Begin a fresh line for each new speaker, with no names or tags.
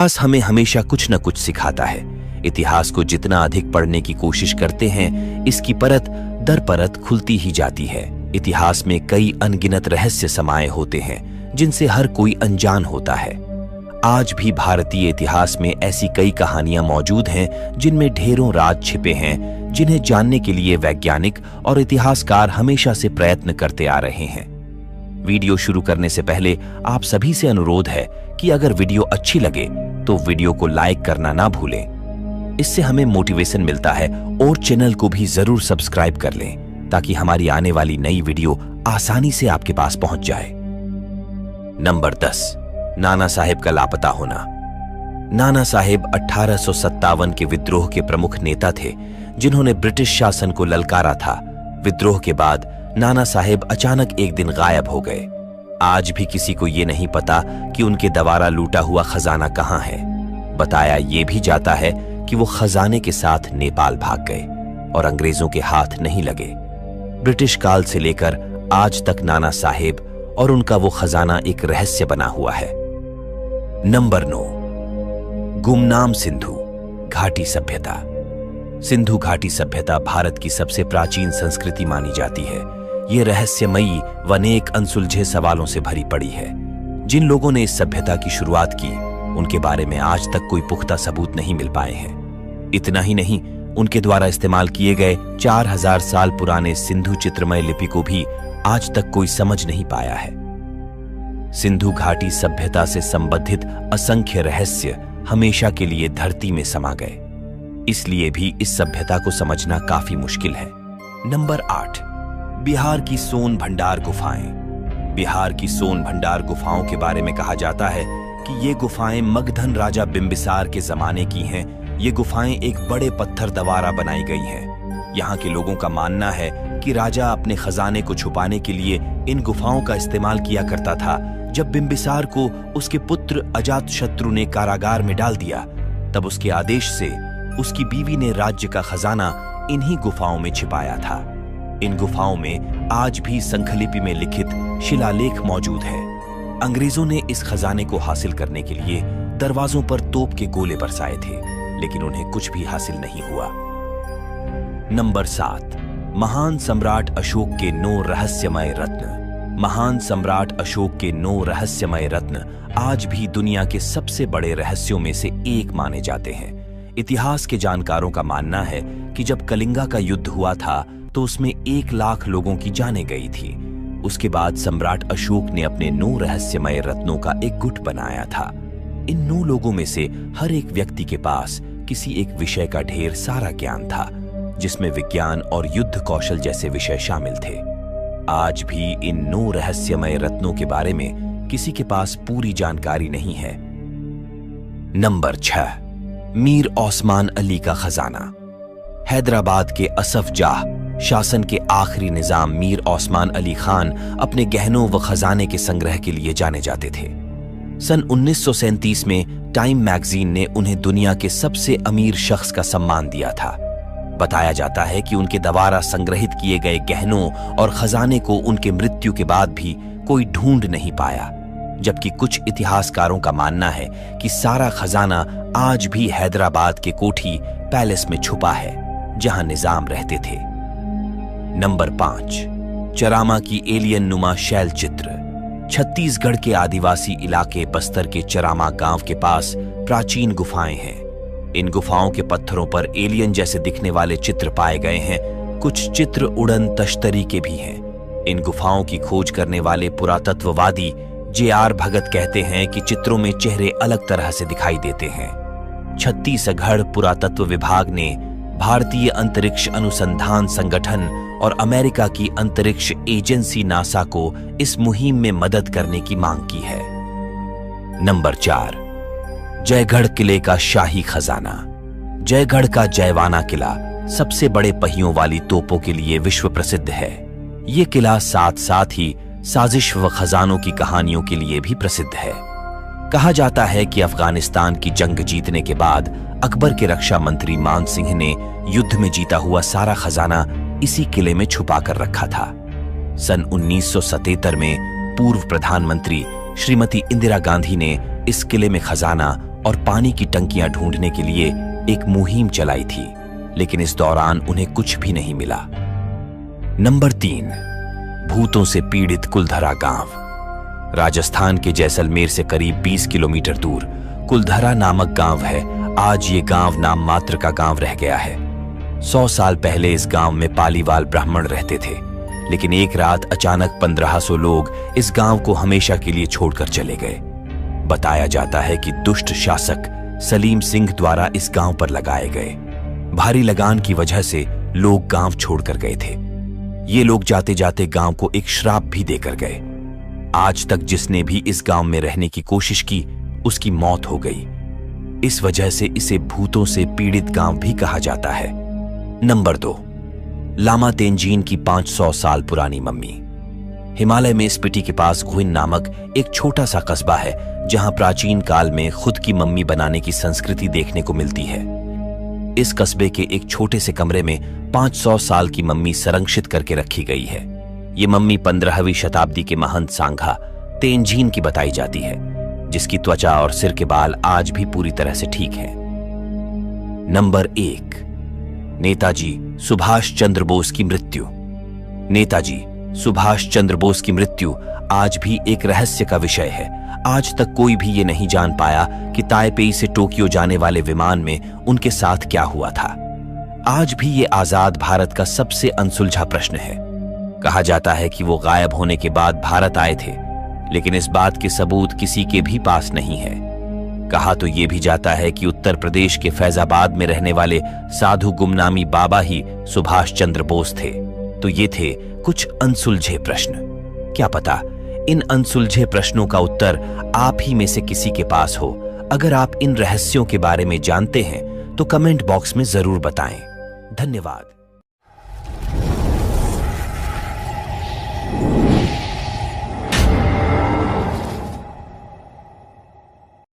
इतिहास हमें हमेशा कुछ न कुछ सिखाता है। इतिहास को जितना अधिक पढ़ने की कोशिश करते हैं, इसकी परत दर परत खुलती ही जाती है। इतिहास में कई अनगिनत रहस्य समाये होते हैं जिनसे हर कोई अनजान होता है। आज भी भारतीय इतिहास में ऐसी कई कहानियां मौजूद हैं जिनमें ढेरों राज छिपे हैं, जिन्हें जानने के लिए वैज्ञानिक और इतिहासकार हमेशा से प्रयत्न करते आ रहे हैं। वीडियो शुरू करने से पहले आप सभी से अनुरोध है कि अगर वीडियो अच्छी लगे तो वीडियो को लाइक करना ना भूलें। इससे हमें मोटिवेशन मिलता है और चैनल को भी जरूर सब्सक्राइब कर लें ताकि हमारी आने वाली नई वीडियो आसानी से आपके पास पहुंच जाए। नंबर 10, नाना साहेब का लापता होना। नाना साहेब 1857 के विद्रोह के प्रमुख नेता थे जिन्होंने ब्रिटिश शासन को ललकारा था। विद्रोह के बाद नाना साहेब अचानक एक दिन गायब हो गए। आज भी किसी को यह नहीं पता कि उनके द्वारा लूटा हुआ खजाना कहां है। बताया यह भी जाता है कि वो खजाने के साथ नेपाल भाग गए और अंग्रेजों के हाथ नहीं लगे। ब्रिटिश काल से लेकर आज तक नाना साहेब और उनका वो खजाना एक रहस्य बना हुआ है। नंबर 9, गुमनाम सिंधु घाटी सभ्यता। सिंधु घाटी सभ्यता भारत की सबसे प्राचीन संस्कृति मानी जाती है। ये रहस्यमयी व अनेक अनसुलझे सवालों से भरी पड़ी है। जिन लोगों ने इस सभ्यता की शुरुआत की, उनके बारे में आज तक कोई पुख्ता सबूत नहीं मिल पाए हैं। इतना ही नहीं, उनके द्वारा इस्तेमाल किए गए 4000 साल पुराने सिंधु चित्रमय लिपि को भी आज तक कोई समझ नहीं पाया है। सिंधु घाटी सभ्यता से संबंधित असंख्य रहस्य हमेशा के लिए धरती में समा गए, इसलिए भी इस सभ्यता को समझना काफी मुश्किल है। नंबर 8, बिहार की सोन भंडार गुफाएं। बिहार की सोन भंडार गुफाओं के बारे में कहा जाता है कि ये गुफाएं मगधन राजा बिंबिसार के जमाने की हैं। ये गुफाएं एक बड़े पत्थर द्वारा बनाई गई हैं। यहाँ के लोगों का मानना है कि राजा अपने खजाने को छुपाने के लिए इन गुफाओं का इस्तेमाल किया करता था। जब बिंबिसार को उसके पुत्र अजातशत्रु ने कारागार में डाल दिया, तब उसके आदेश से उसकी बीवी ने राज्य का खजाना इन्हीं गुफाओं में छिपाया था। इन गुफाओं में आज भी संखलिपि में लिखित शिलालेख मौजूद है। अंग्रेजों ने इस खजाने को हासिल करने के लिए दरवाजों पर तोप के गोले बरसाए थे, लेकिन उन्हें कुछ भी हासिल नहीं हुआ। नंबर 7, महान सम्राट अशोक के 9 रहस्यमय रत्न। महान सम्राट अशोक के 9 रहस्यमय रत्न आज भी दुनिया के सबसे बड़े रहस्यों में से एक माने जाते हैं। इतिहास के जानकारों का मानना है कि जब कलिंगा का युद्ध हुआ था तो उसमें 1 लाख लोगों की जानें गई थी। उसके बाद सम्राट अशोक ने अपने 9 रहस्यमय रत्नों का एक गुट बनाया था। इन 9 लोगों में से हर एक व्यक्ति के पास किसी एक विषय का ढेर सारा ज्ञान था, जिसमें विज्ञान और युद्ध कौशल जैसे विषय शामिल थे। आज भी इन 9 रहस्यमय रत्नों के बारे में किसी के पास पूरी जानकारी नहीं है। नंबर 6, मीर ओस्मान अली का खजाना। हैदराबाद के असफ जाह शासन के आखिरी निजाम मीर ओस्मान अली खान अपने गहनों व खजाने के संग्रह के लिए जाने जाते थे। सन 1937 में टाइम मैगजीन ने उन्हें दुनिया के सबसे अमीर शख्स का सम्मान दिया था। बताया जाता है कि उनके द्वारा संग्रहित किए गए गहनों और खजाने को उनके मृत्यु के बाद भी कोई ढूंढ नहीं पाया, जबकि कुछ इतिहासकारों का मानना है कि सारा खजाना आज भी हैदराबाद के कोठी पैलेस में छुपा है, जहां निजाम रहते थे। नंबर 5, चरामा की एलियन नुमा शैल चित्र। छत्तीसगढ़ के आदिवासी इलाके बस्तर के चरामा गांव के पास प्राचीन गुफाएं हैं। इन गुफाओं के पत्थरों पर एलियन जैसे दिखने वाले चित्र पाए गए हैं। कुछ चित्र उड़न तश्तरी के भी हैं। इन गुफाओं की खोज करने वाले पुरातत्ववादी JR भगत कहते हैं कि चित्रों में चेहरे अलग तरह से दिखाई देते हैं। छत्तीसगढ़ पुरातत्व विभाग ने भारतीय अंतरिक्ष अनुसंधान संगठन और अमेरिका की अंतरिक्ष एजेंसी नासा को इस मुहिम में मदद करने की मांग की है। नंबर 4, जयगढ़ किले का शाही खजाना। जयगढ़ का जयवाना किला सबसे बड़े पहियों वाली तोपों के लिए विश्व प्रसिद्ध है। ये किला साथ साथ ही साजिश व खजानों की कहानियों के लिए भी प्रसिद्ध है। कहा जाता है कि अफगानिस्तान की जंग जीतने के बाद अकबर के रक्षा मंत्री मान सिंह ने युद्ध में जीता हुआ सारा खजाना इसी किले में छुपा कर रखा था। सन 1977 में पूर्व प्रधानमंत्री श्रीमती इंदिरा गांधी ने इस किले में खजाना और पानी की टंकियां ढूंढने के लिए एक मुहिम चलाई थी, लेकिन इस दौरान उन्हें कुछ भी नहीं मिला। नंबर 3, भूतों से पीड़ित कुलधरा गांव। राजस्थान के जैसलमेर से करीब 20 किलोमीटर दूर कुलधरा नामक गांव है। आज ये गांव नाम मात्र का गांव रह गया है। 100 साल पहले इस गांव में पालीवाल ब्राह्मण रहते थे, लेकिन एक रात अचानक 1500 लोग इस गांव को हमेशा के लिए छोड़कर चले गए। बताया जाता है कि दुष्ट शासक सलीम सिंह द्वारा इस गांव पर लगाए गए भारी लगान की वजह से लोग गांव छोड़कर गए थे। ये लोग जाते जाते गांव को एक श्राप भी देकर गए। आज तक जिसने भी इस गांव में रहने की कोशिश की उसकी मौत हो गई। इस वजह से इसे भूतों से पीड़ित गांव भी कहा जाता है। नंबर 2, लामा तेंजीन की 500 साल पुरानी मम्मी। हिमालय में स्पीति के पास गुहिन नामक एक छोटा सा कस्बा है, जहां प्राचीन काल में खुद की मम्मी बनाने की संस्कृति देखने को मिलती है। इस कस्बे के एक छोटे से कमरे में 500 साल की मम्मी संरक्षित करके रखी गई है। ये मम्मी 15वीं शताब्दी के महंत सांघा तेंजीन की बताई जाती है, जिसकी त्वचा और सिर के बाल आज भी पूरी तरह से ठीक हैं। नंबर 1, नेताजी सुभाष चंद्र बोस की मृत्यु। नेताजी सुभाष चंद्र बोस की मृत्यु आज भी एक रहस्य का विषय है। आज तक कोई भी ये नहीं जान पाया कि ताइपेई से टोक्यो जाने वाले विमान में उनके साथ क्या हुआ था। आज भी ये आजाद भारत का सबसे अनसुलझा प्रश्न है। कहा जाता है कि वो गायब होने के बाद भारत आए थे, लेकिन इस बात के सबूत किसी के भी पास नहीं है। कहा तो ये भी जाता है कि उत्तर प्रदेश के फैजाबाद में रहने वाले साधु गुमनामी बाबा ही सुभाष चंद्र बोस थे। तो ये थे कुछ अनसुलझे प्रश्न। क्या पता इन अनसुलझे प्रश्नों का उत्तर आप ही में से किसी के पास हो। अगर आप इन रहस्यों के बारे में जानते हैं तो कमेंट बॉक्स में जरूर बताएं। धन्यवाद।